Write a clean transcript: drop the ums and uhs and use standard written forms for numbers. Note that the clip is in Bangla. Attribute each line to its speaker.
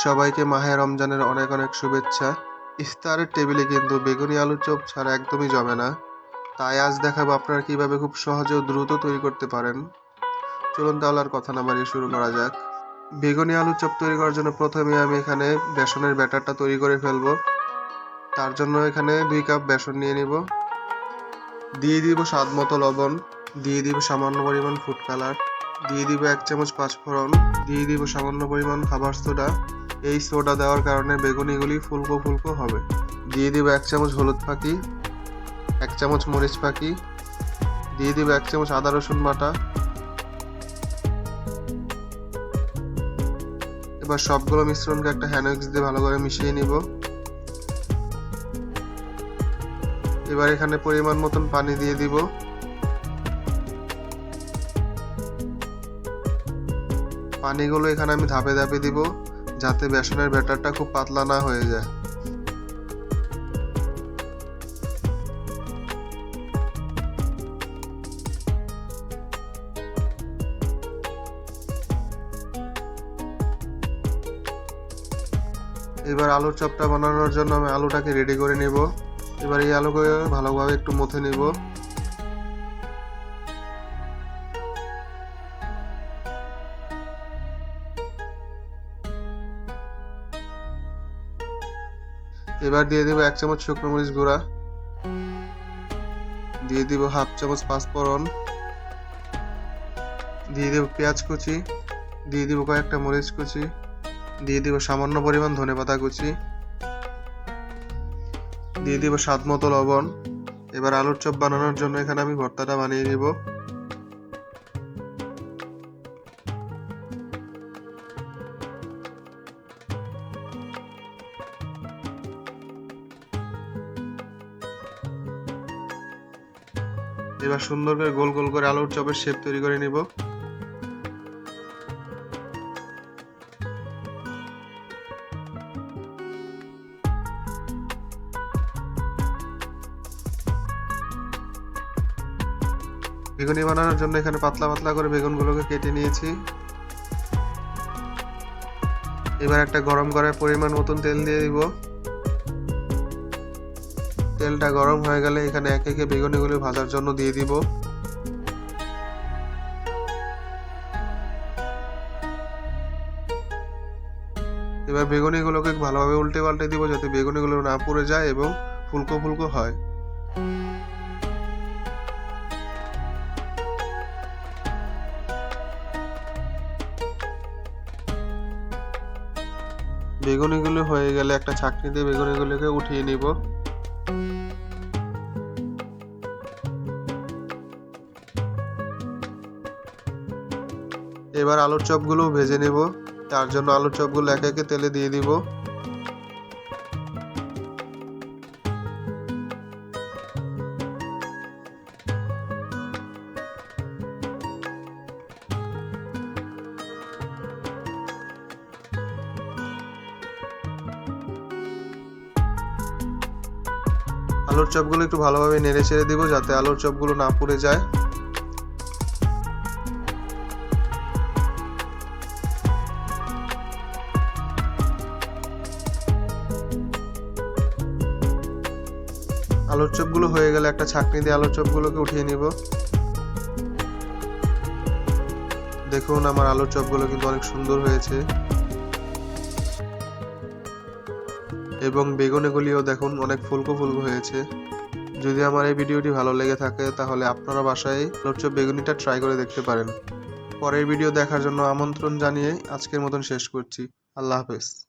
Speaker 1: সবাইকে মাহে রমজানের অনেক অনেক শুভেচ্ছা। ইফতারের টেবিলে কিন্তু বেগুনি আলুর চপ ছাড়া একদমই জমে না। তাই আজ দেখাবো আপনারা কিভাবে খুব সহজে ও দ্রুত তৈরি করতে পারেন। চলুন তাহলে আর কথা না বাড়িয়ে শুরু করা যাক। বেগুনি আলুর চপ তৈরি করার জন্য প্রথমে আমি এখানে বেসনের ব্যাটারটা তৈরি করে ফেলবো। তার জন্য এখানে 2 কাপ বেসন নিয়ে নিব। দিয়ে দিব স্বাদ মতো লবণ, দিয়ে দিব সামান্য পরিমাণ ফুড কালার, দিয়ে দিব 1 চামচ পাঁচফোড়ন, দিয়ে দিব সামান্য পরিমাণ খাবার সোডা। এই সোডা দেওয়ার কারণে বেগুনিগুলি ফুলকো ফুলকো হবে। দিয়ে দিব 1 চামচ হলুদ ফাঁকি, 1 চামচ মরিচ ফাঁকি, দিয়ে দিব 1 চামচ আদা রসুন বাটা। এবার সবগুলো মিশ্রণকে একটা হ্যান্ড উইক্স দিয়ে ভালো করে মিশিয়ে নিব। এবার এখানে পরিমাণ মতন পানি দিয়ে দিব। পানিগুলো এখানে আমি ধাপে ধাপে দিব, যাতে বেসনের ব্যাটারটা খুব পাতলা না হয়ে যায়। এবার আলুর চপটা বানানোর জন্য আমি আলুটাকে রেডি করে নিব। এবার এই আলুকে ভালোভাবে একটু মথে নিব। এবার দিয়ে দিব 1 চামচ শুকনো মরিচ গুঁড়া, দিয়ে দিব 1/2 চামচ পাঁচফোড়ন, দিয়ে দিব পেঁয়াজ কুচি, দিয়ে দিব কয়েকটা মরিচ কুচি, দিয়ে দিব সামান্য পরিমাণ ধনেপাতা কুচি, দিয়ে দিব স্বাদ মতো লবণ। এবার আলুর চপ বানানোর জন্য এখানে আমি ভর্তাটা বানিয়ে নিব। এবার সুন্দর করে গোল গোল করে আলুর চপের শেপ তৈরি করে নিব। বেগুনি বানানোর জন্য এখানে পাতলা পাতলা করে বেগুনগুলোকে কেটে নিয়েছি। এবার একটা গরম করার পরিমাণ মতন তেল দিয়ে দিব। তেলটা গরম হয়ে গেলে এখানে একে একে বেগুনিগুলো ভাজার জন্য দিয়ে দিব। এবার বেগুনিগুলোকে ভালোভাবে উল্টে পাল্টে দিব, যাতে বেগুনিগুলো না পুড়ে যায় এবং ফুলকো ফুলকো হয়। বেগুনিগুলো হয়ে গেলে একটা ছাঁকনি দিয়ে বেগুনিগুলোকে উঠিয়ে নিব। এবার আলুর চপগুলো ভেজে নেব। তার জন্য আলুর চপগুলো একে একে তেলে দিয়ে দিব। আলুর চপগুলো একটু ভালোভাবে নেড়ে ছেড়ে দিব, যাতে আলুর চপগুলো না পুড়ে যায়। আলুর চপগুলো হয়ে গেলে একটা ছাঁকনি দিয়ে আলুর চপগুলোকে উঠিয়ে নিব। দেখুন আমার আলুর চপগুলো কিন্তু অনেক সুন্দর হয়েছে এবং বেগুনিগুলিও দেখুন অনেক ফুলকো ফুলকো হয়েছে। যদি আমার এই ভিডিওটি ভালো লেগে থাকে তাহলে আপনারা বাসায় আলুর চপ বেগুনিটা ট্রাই করে দেখতে পারেন। পরের ভিডিও দেখার জন্য আমন্ত্রণ জানিয়ে আজকের মতন শেষ করছি। আল্লাহ হাফেজ।